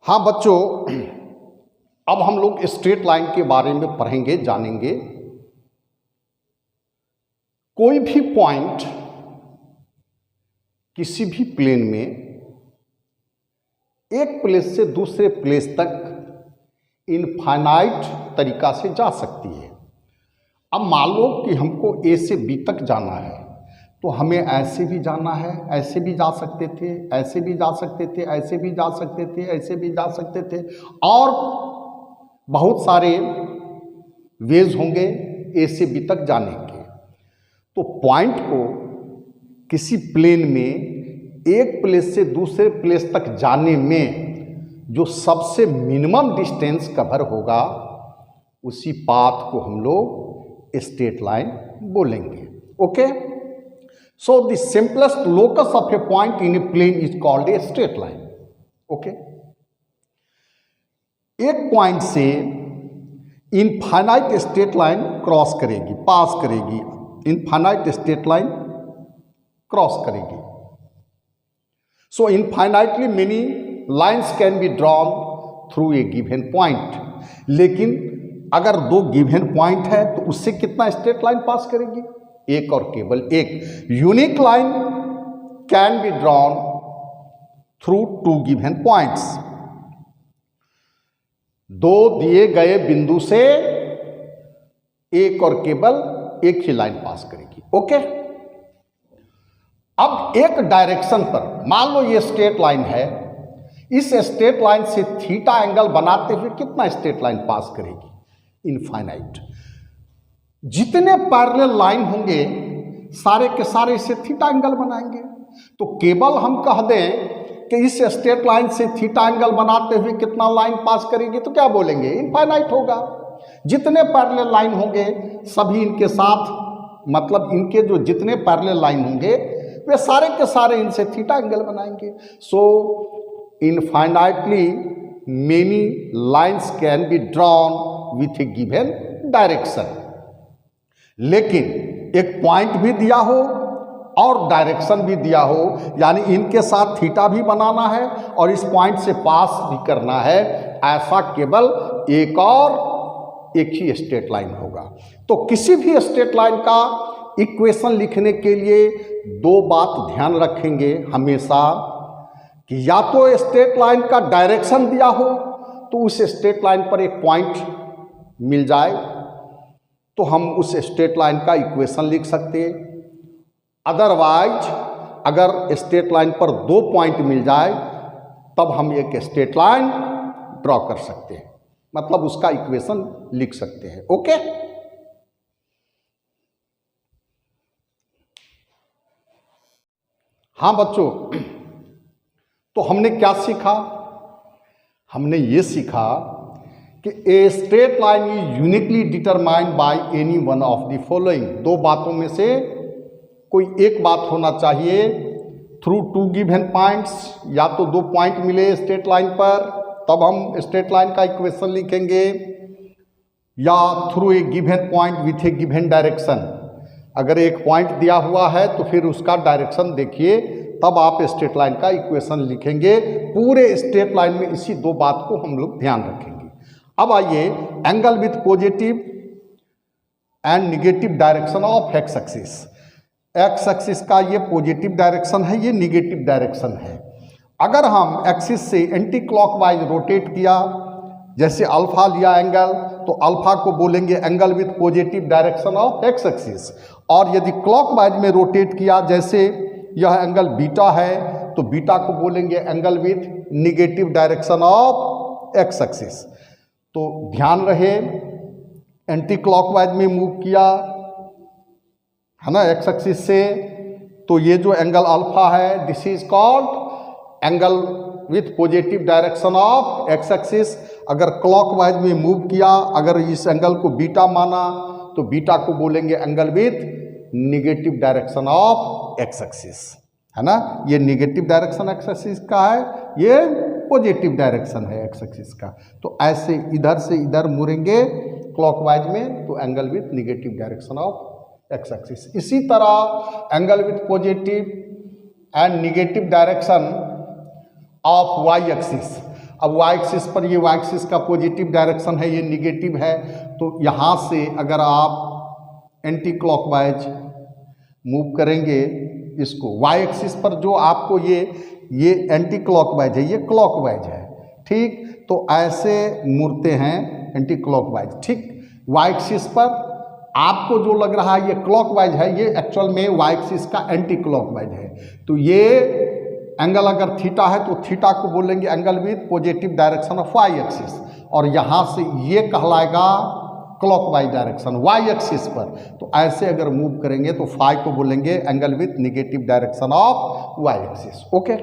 हाँ बच्चों, अब हम लोग स्ट्रेट लाइन के बारे में पढ़ेंगे, जानेंगे। कोई भी पॉइंट किसी भी प्लेन में एक प्लेस से दूसरे प्लेस तक इनफाइनाइट तरीका से जा सकती है। अब मान लो कि हमको ए से बी तक जाना है, तो हमें ऐसे भी जाना है, ऐसे भी जा सकते थे, ऐसे भी जा सकते थे, ऐसे भी जा सकते थे, ऐसे भी जा सकते थे, और बहुत सारे वेज होंगे ए से बी तक जाने के। तो पॉइंट को किसी प्लेन में एक प्लेस से दूसरे प्लेस तक जाने में जो सबसे मिनिमम डिस्टेंस कवर होगा, उसी पाथ को हम लोग स्ट्रेट लाइन बोलेंगे। Okay, so the simplest locus of a point in a plane is called a straight line. Okay, एक पॉइंट से इनफाइनाइट स्ट्रेट लाइन क्रॉस करेगी, पास करेगी, इनफाइनाइट स्ट्रेट लाइन क्रॉस करेगी। So infinitely many lines can be drawn through a given point. लेकिन अगर दो given point है तो उससे कितना स्ट्रेट लाइन पास करेगी? एक और केवल एक। Unique line can be drawn through two given points. दो दिए गए बिंदु से एक और केवल एक ही लाइन पास करेगी। ओके, अब एक डायरेक्शन पर मान लो ये स्ट्रेट लाइन है, इस स्ट्रेट लाइन से थीटा एंगल बनाते हुए कितना स्ट्रेट लाइन पास करेगी? इनफाइनाइट। जितने पैरेलल लाइन होंगे सारे के सारे इसे थीटा एंगल बनाएंगे। तो केवल हम कह दें कि इस स्ट्रेट लाइन से थीटा एंगल बनाते हुए कितना लाइन पास करेगी, तो क्या बोलेंगे? इनफाइनाइट होगा। जितने पैरेलल लाइन होंगे सभी इनके साथ, मतलब इनके जो जितने पैरेलल लाइन होंगे वे सारे के सारे इनसे थीटा एंगल बनाएंगे। So infinitely many lines can be drawn with a given direction. लेकिन एक पॉइंट भी दिया हो और डायरेक्शन भी दिया हो, यानी इनके साथ थीटा भी बनाना है और इस पॉइंट से पास भी करना है, ऐसा केवल एक और एक ही स्ट्रेट लाइन होगा। तो किसी भी स्ट्रेट लाइन का इक्वेशन लिखने के लिए दो बात ध्यान रखेंगे हमेशा, कि या तो स्ट्रेट लाइन का डायरेक्शन दिया हो तो उस स्ट्रेट लाइन पर एक पॉइंट मिल जाए तो हम उस स्ट्रेट लाइन का इक्वेशन लिख सकते हैं। अदरवाइज अगर स्ट्रेट लाइन पर दो पॉइंट मिल जाए तब हम एक स्ट्रेट लाइन ड्रॉ कर सकते हैं, मतलब उसका इक्वेशन लिख सकते हैं। ओके, हाँ बच्चों, तो हमने क्या सीखा? हमने ये सीखा कि a straight line is uniquely determined by any one of the following. दो बातों में से कोई एक बात होना चाहिए। थ्रू टू गिवन पॉइंट्स, या तो दो पॉइंट मिले स्ट्रेट लाइन पर तब हम स्ट्रेट लाइन का इक्वेशन लिखेंगे, या through a given point with a given direction. अगर एक पॉइंट दिया हुआ है तो फिर उसका डायरेक्शन देखिए, तब आप स्ट्रेट लाइन का इक्वेशन लिखेंगे। पूरे स्ट्रेट लाइन में इसी दो बात को हम लोग ध्यान रखेंगे। अब आइए, angle with positive and negative direction of X axis. X axis का ये पॉजिटिव डायरेक्शन है, ये निगेटिव डायरेक्शन है। अगर हम एक्सिस से एंटी क्लॉकवाइज रोटेट किया, जैसे अल्फा लिया एंगल, तो अल्फा को बोलेंगे angle with positive direction of X axis. और यदि क्लॉकवाइज में रोटेट किया, जैसे यह एंगल बीटा है, तो बीटा को बोलेंगे angle with negative direction of X axis. तो ध्यान रहे, एंटी क्लॉकवाइज में मूव किया है ना एक्स एक्सिस से, तो ये जो एंगल अल्फा है, this is called angle with positive direction of X axis. अगर क्लॉकवाइज में मूव किया, अगर इस एंगल को बीटा माना, तो बीटा को बोलेंगे angle with negative direction of X axis, है ना। ये निगेटिव डायरेक्शन एक्स एक्सिस का है, ये पॉजिटिव डायरेक्शन है एक्स एक्सिस का। तो ऐसे इधर से इधर मुड़ेंगे क्लॉकवाइज में, तो angle with negative direction of X axis. इसी तरह angle with positive and negative direction of Y axis. अब वाई एक्सिस पर ये वाई एक्सिस का पॉजिटिव डायरेक्शन है, ये निगेटिव है, तो यहाँ से अगर आप एंटी क्लॉकवाइज मूव करेंगे इसको, वाई एक्सिस पर जो आपको ये एंटी क्लॉकवाइज है, ये क्लॉकवाइज है, ठीक, तो ऐसे मुड़ते हैं एंटी क्लॉकवाइज, ठीक। वाई एक्सिस पर आपको जो लग रहा है ये क्लॉकवाइज है, ये एक्चुअल में वाई एक्सिस का एंटी क्लॉकवाइज है। तो ये एंगल अगर थीटा है तो थीटा को बोलेंगे angle with positive direction of Y axis, और यहाँ से ये कहलाएगा क्लॉकवाइज डायरेक्शन वाई एक्सिस पर। तो ऐसे अगर मूव करेंगे तो फाई को बोलेंगे angle with negative direction of Y axis. Okay,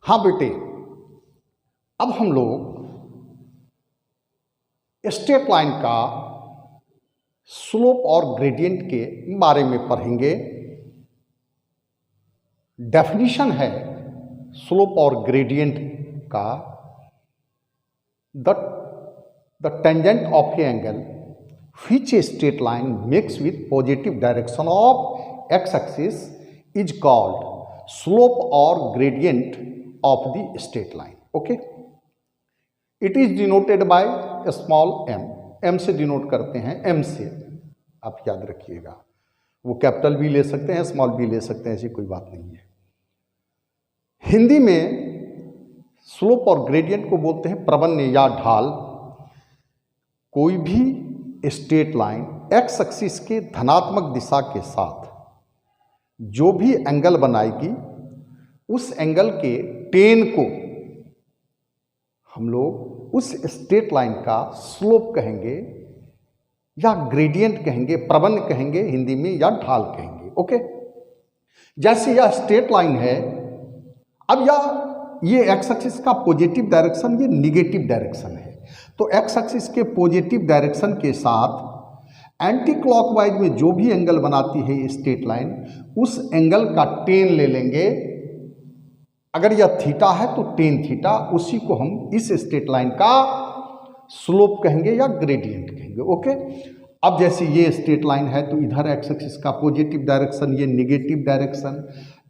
हाँ बेटे, अब हम लोग स्ट्रेट लाइन का स्लोप और ग्रेडियंट के बारे में पढ़ेंगे। डेफिनेशन है स्लोप और ग्रेडियंट का, the tangent of A angle which a straight line makes with positive direction of x axis is called slope or gradient of the straight line. Okay, it is denoted by a small m, m से denote करते हैं, m से, आप याद रखिएगा, वो capital भी ले सकते हैं, स्मॉल भी ले सकते हैं, ऐसी कोई बात नहीं है। हिंदी में स्लोप और ग्रेडियंट को बोलते हैं प्रवण्य या ढाल। कोई भी स्ट्रेट लाइन एक्स एक्सिस के धनात्मक दिशा के साथ जो भी एंगल बनाएगी, उस एंगल के टेन को हम लोग उस स्ट्रेट लाइन का स्लोप कहेंगे या ग्रेडियंट कहेंगे, प्रवण्य कहेंगे हिंदी में, या ढाल कहेंगे। ओके, जैसे यह स्ट्रेट लाइन है, अब ये एक्स एक्सिस का पॉजिटिव डायरेक्शन, ये निगेटिव डायरेक्शन है, तो एक्स एक्सिस के पॉजिटिव डायरेक्शन के साथ एंटी क्लॉकवाइज में जो भी एंगल बनाती है स्ट्रेट लाइन, उस एंगल का टेन ले लेंगे। अगर यह थीटा है तो टेन थीटा, उसी को हम इस स्ट्रेट लाइन का स्लोप कहेंगे या ग्रेडियंट कहेंगे। ओके, अब जैसे ये स्ट्रेट लाइन है तो इधर एक्स एक्सिस का पॉजिटिव डायरेक्शन, ये निगेटिव डायरेक्शन,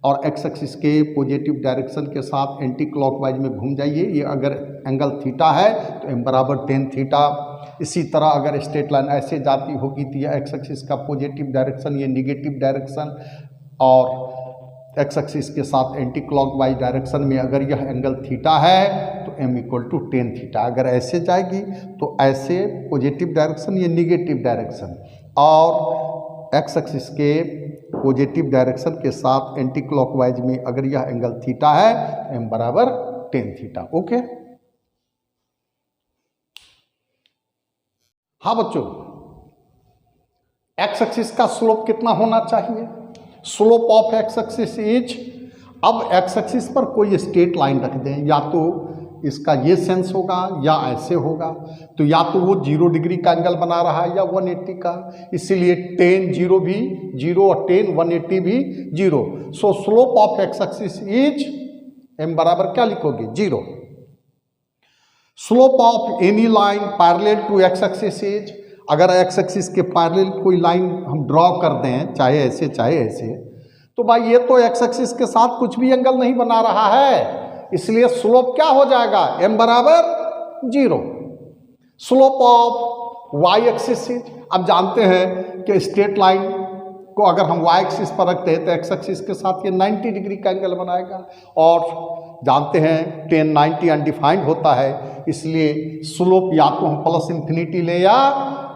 और एक्स एक्सिस के पॉजिटिव डायरेक्शन के साथ एंटी क्लॉकवाइज में घूम जाइए। ये अगर एंगल थीटा है तो m बराबर टेन थीटा। इसी तरह अगर स्ट्रेट लाइन ऐसे जाती होगी तो ये एक्स एक्सिस का पॉजिटिव डायरेक्शन, ये निगेटिव डायरेक्शन, और एक्स एक्सिस के साथ एंटी क्लॉकवाइज डायरेक्शन में अगर यह एंगल थीटा है तो m equal to tan theta. अगर ऐसे जाएगी तो ऐसे पॉजिटिव डायरेक्शन, ये निगेटिव डायरेक्शन, और एक्स एक्सिस के पॉजिटिव डायरेक्शन के साथ एंटी क्लॉकवाइज में अगर यह एंगल थीटा है तो m बराबर टेन थीटा। ओके, हाँ बच्चों, एक्स एक्सिस का स्लोप कितना होना चाहिए? Slope of X axis is, अब एक्स एक्सिस पर कोई स्ट्रेट लाइन रख दें, या तो इसका ये सेंस होगा या ऐसे होगा, तो या तो वो 0 डिग्री का एंगल बना रहा है या 180 का, इसीलिए 10 0 भी 0 और 10 180 भी 0। So slope of X axis is m बराबर क्या लिखोगे? 0। Slope of any line parallel to X axis is, अगर एक्स एक्सिस के पैरेलल कोई लाइन हम ड्रॉ कर दें, चाहे ऐसे चाहे ऐसे, तो भाई ये तो एक्स एक्सिस के साथ कुछ भी एंगल नहीं बना रहा है, इसलिए स्लोप क्या हो जाएगा? m बराबर 0। Slope of Y axis is, अब जानते हैं कि स्ट्रेट लाइन को अगर हम वाई एक्सिस पर रखते हैं तो एक्स एक्सिस के साथ ये 90 डिग्री का एंगल बनाएगा, और जानते हैं 10 90 अनडिफाइंड होता है, इसलिए स्लोप या तो हम प्लस इन्फिनिटी लें या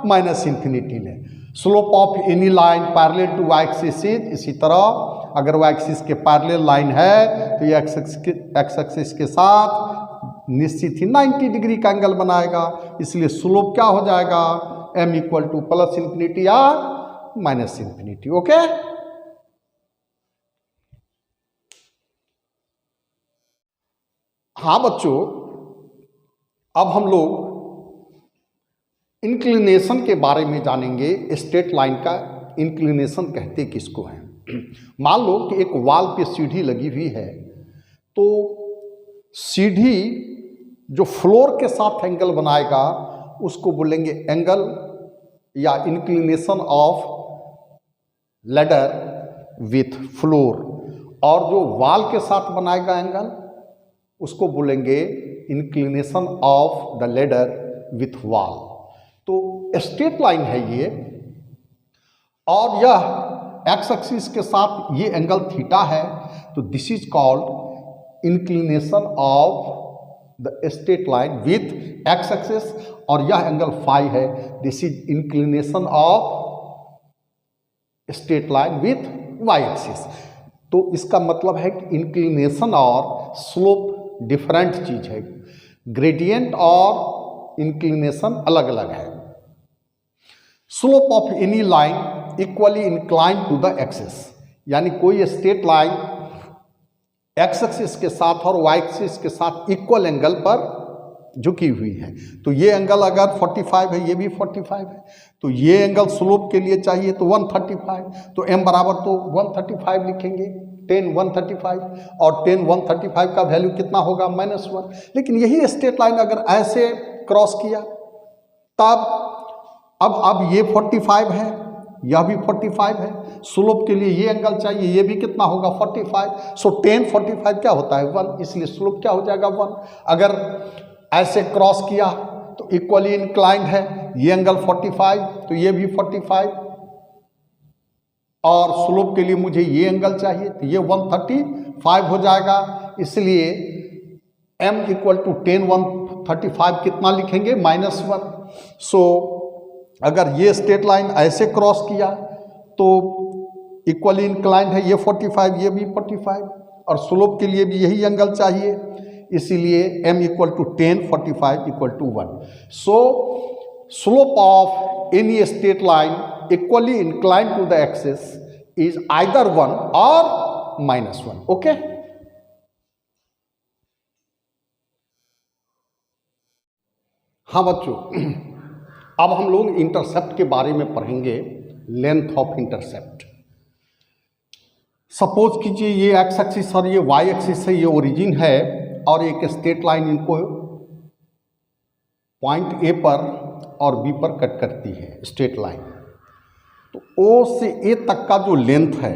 माइनस इन्फिनिटी लें। Slope of any line parallel to Y axis is, इसी तरह अगर वाई एक्सिस के पैरेलल लाइन है तो ये एक्स एक्सिस के साथ निश्चित ही 90 डिग्री का एंगल बनाएगा, इसलिए स्लोप क्या हो जाएगा? m equal two plus infinity या माइनस इन्फिनिटी। ओके, हाँ बच्चों, अब हम लोग इंक्लिनेशन के बारे में जानेंगे। स्ट्रेट लाइन का इंक्लिनेशन कहते किसको हैं? मान लो कि एक वाल पे सीढ़ी लगी हुई है, तो सीढ़ी जो फ्लोर के साथ एंगल बनाएगा उसको बोलेंगे एंगल या inclination of ladder with floor, और जो वाल के साथ बनाएगा एंगल उसको बोलेंगे inclination of the ladder with वाल। तो स्ट्रेट लाइन है ये, और यह एक्स एक्सिस के साथ ये एंगल थीटा है, तो this is called inclination of the straight line with X axis, और यह एंगल फाई है, this is inclination of straight line with Y axis. तो इसका मतलब है कि इंक्लिनेशन और स्लोप डिफरेंट चीज है, ग्रेडियंट और इंक्लिनेशन अलग अलग है। Slope of any line equally incline to the axis, यानी कोई स्ट्रेट लाइन एक्स एक्सिस के साथ और वाई एक्सिस के साथ इक्वल एंगल पर झुकी हुई है। तो ये एंगल अगर 45 है, ये भी 45 है, तो ये एंगल स्लोप के लिए चाहिए तो 135, तो m बराबर तो 135 लिखेंगे, 10 135, और 10 135 का वैल्यू कितना होगा -1। लेकिन यही स्ट्रेट लाइन अगर ऐसे क्रॉस किया तब अब ये 45 है, यह भी 45 है, स्लोप के लिए ये एंगल चाहिए, ये भी कितना होगा 45, सो 10 45 क्या होता है 1, इसलिए स्लोप क्या हो जाएगा 1। अगर ऐसे क्रॉस किया तो इक्वली इंक्लाइंड है, ये एंगल 45 तो ये भी 45, और स्लोप के लिए मुझे ये एंगल चाहिए तो ये 135 हो जाएगा, इसलिए m इक्वल टू 10 135 कितना लिखेंगे -1। सो अगर ये स्ट्रेट लाइन ऐसे क्रॉस किया तो इक्वली इंक्लाइंड है, ये 45 ये भी 45, और स्लोप के लिए भी यही एंगल चाहिए, इसीलिए m equal to 10 45 equal to 1। So slope of any straight line equally inclined to the axis is either 1 और -1। ओके, हाँ बच्चों, अब हम लोग इंटरसेप्ट के बारे में पढ़ेंगे, लेंथ ऑफ इंटरसेप्ट। सपोज कीजिए ये एक्स एक्सिस और ये वाई एक्सिस है, ये ओरिजिन है, और एक स्ट्रेट लाइन इनको पॉइंट ए पर और बी पर कट करती है स्ट्रेट लाइन। तो ओ से ए तक का जो लेंथ है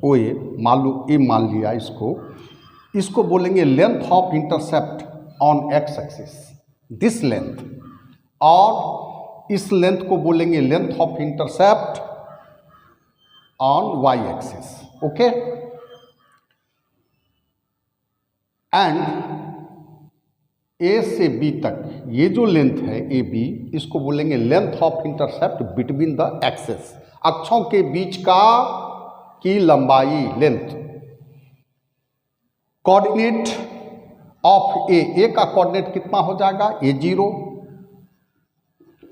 ओ ए, मान लो ए मान लिया इसको बोलेंगे length of intercept on X axis, this length, और इस लेंथ को बोलेंगे length of intercept on Y axis. Okay, and A से बी तक ये जो लेंथ है ए बी, इसको बोलेंगे length of intercept between the axes, अक्षों के बीच का की लंबाई, लेंथ। कोऑर्डिनेट ऑफ ए का कोऑर्डिनेट कितना हो जाएगा A0,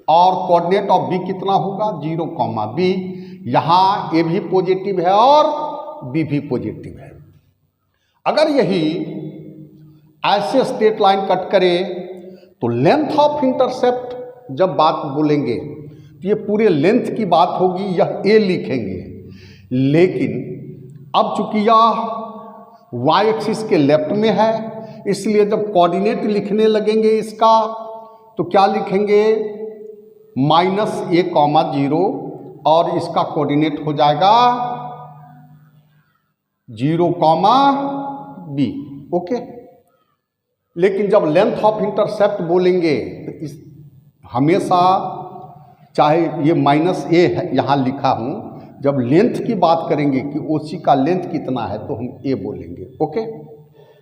और कोऑर्डिनेट ऑफ बी कितना होगा 0, बी। यहाँ ए भी पॉजिटिव है और बी भी पॉजिटिव है। अगर यही ऐसे स्ट्रेट लाइन कट करे तो लेंथ ऑफ इंटरसेप्ट जब बात बोलेंगे तो ये पूरे लेंथ की बात होगी, यह ए लिखेंगे। लेकिन अब चूंकि यह वाई एक्सिस के लेफ्ट में है, इसलिए जब कोऑर्डिनेट लिखने लगेंगे इसका तो क्या लिखेंगे -a, 0, और इसका कोऑर्डिनेट हो जाएगा 0, b। ओके, लेकिन जब लेंथ ऑफ इंटरसेप्ट बोलेंगे तो इस हमेशा, चाहे ये -a है यहाँ लिखा हूँ, जब लेंथ की बात करेंगे कि ओसी का लेंथ कितना है तो हम a बोलेंगे। ओके,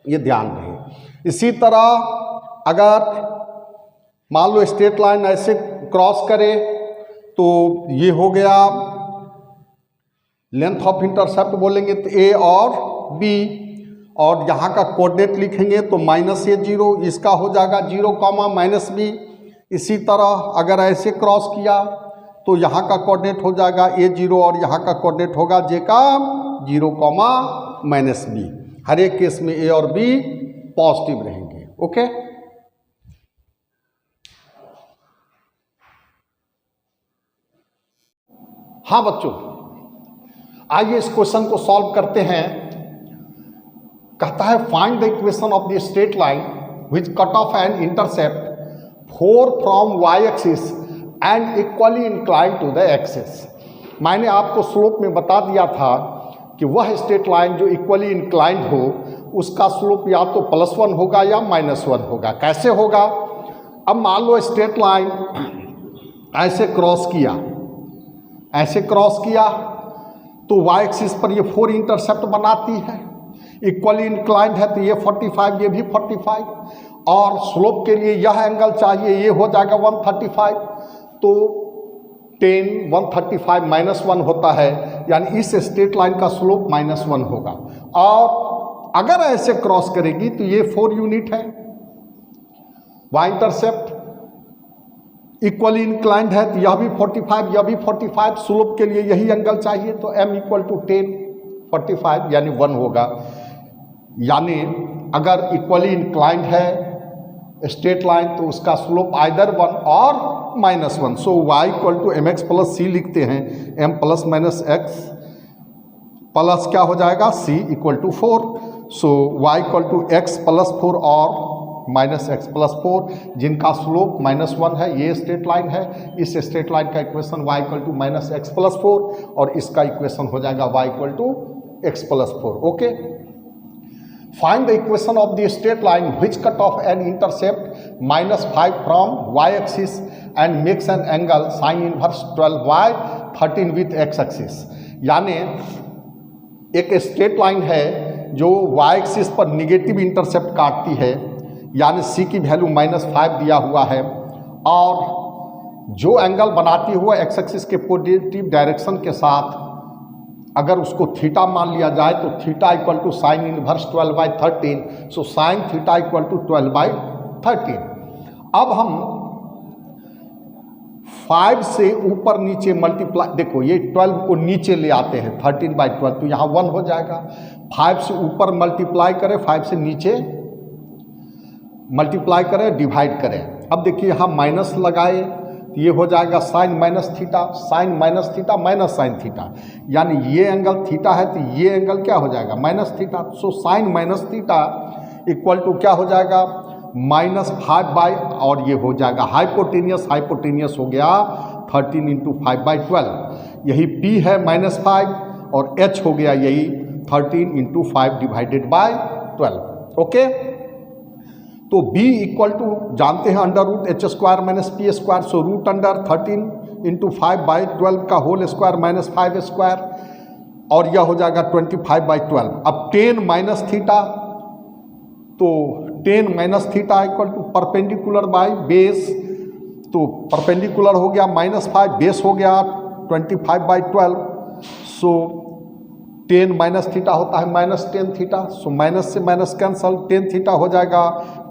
ये ध्यान रहे। इसी तरह अगर मान लो स्ट्रेट लाइन ऐसे क्रॉस करे तो ये हो गया लेंथ ऑफ इंटरसेप्ट बोलेंगे तो a और b, और यहाँ का कोऑर्डिनेट लिखेंगे तो -a0, इसका हो जाएगा 0, -b। इसी तरह अगर ऐसे क्रॉस किया तो यहाँ का कोऑर्डिनेट हो जाएगा a0, और यहाँ का कोऑर्डिनेट होगा j का 0, -b। हर एक केस में a और b पॉजिटिव रहेंगे। ओके, हाँ बच्चों, आइए इस क्वेश्चन को सॉल्व करते हैं। कहता है find the equation of the straight line which cut off and intercept 4 from y axis and equally incline to the axis. मैंने आपको स्लोप में बता दिया था कि वह स्ट्रेट लाइन जो इक्वली इंक्लाइंड हो उसका स्लोप या तो +1 होगा या -1 होगा। कैसे होगा? अब मान लो स्ट्रेट लाइन ऐसे क्रॉस किया तो वाई एक्सिस पर ये 4 इंटरसेप्ट बनाती है। इक्वली इंक्लाइंड है तो ये 45, ये भी 45, और स्लोप के लिए यह एंगल चाहिए, ये हो जाएगा 135। तो 10 135 -1 होता है, यानी इस स्ट्रेट लाइन का स्लोप -1 होगा। और अगर ऐसे क्रॉस करेगी तो ये 4 यूनिट है। वाई इंटरसेप्ट इक्वली इंक्लाइंड है तो यह भी 45, यह भी 45, स्लोप के लिए यही एंगल चाहिए, तो m = 10 45 यानी 1 होगा। यानी अगर इक्वली इंक्लाइंड है स्ट्रेट लाइन तो उसका स्लोप आइदर 1 और -1। सो y = mx + c लिखते हैं, m ± x प्लस क्या हो जाएगा c = 4। सो y = x + 4 और -x + 4, जिनका स्लोप -1 है। ये स्ट्रेट लाइन है, इस स्ट्रेट लाइन का इक्वेशन y = -x + 4 और इसका इक्वेशन हो जाएगा y = x + 4। Okay, find the equation of the straight line which cut off an intercept -5 from y axis and makes an angle sin inverse 12y 13 with x axis। यानी एक straight line है जो y axis पर negative intercept काटती है, यानी c की value -5 दिया हुआ है, और जो एंगल बनाती हुआ x एक्सिस के पॉजिटिव डायरेक्शन के साथ अगर उसको थीटा मान लिया जाए तो थीटा = sin इनवर्स 12/13। सो sin थीटा = 12/13। अब हम 5 से ऊपर नीचे मल्टीप्लाई, देखो ये 12 को नीचे ले आते हैं 13/12, तो यहाँ 1 हो जाएगा। 5 से ऊपर मल्टीप्लाई करें, 5 से नीचे मल्टीप्लाई करें, डिवाइड करें। अब देखिए यहाँ माइनस लगाए तो ये हो जाएगा sin -theta, sin -theta minus sin theta, यानी ये एंगल थीटा है तो ये एंगल क्या हो जाएगा -थीटा। सो sin -थीटा = क्या हो जाएगा -5 और ये हो जाएगा हाइपोटेनियस हो गया 13 × 5/12। यही P है -5 और H हो गया यही 13 × 5/12। ओके, तो B = जानते हैं √h² - p²। सो √13 × 5/12 का होल स्क्वायर -5², और यह हो जाएगा 25/12। अब 10 - थीटा, तो 10 - थीटा = परपेंडिकुलर बाय बेस, तो परपेंडिकुलर हो गया -5, बेस हो गया 25/12। सो 10 - थीटा होता है -10 थीटा, सो माइनस से माइनस कैंसल, 10 थीटा हो जाएगा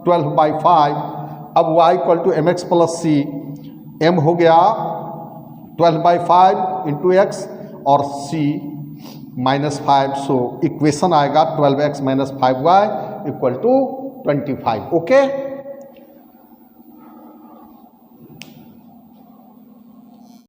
12/5। अब y = mx + c, m हो गया 12/5 × x और c -5। सो इक्वेशन आएगा 12x - 5y = 25। ओके।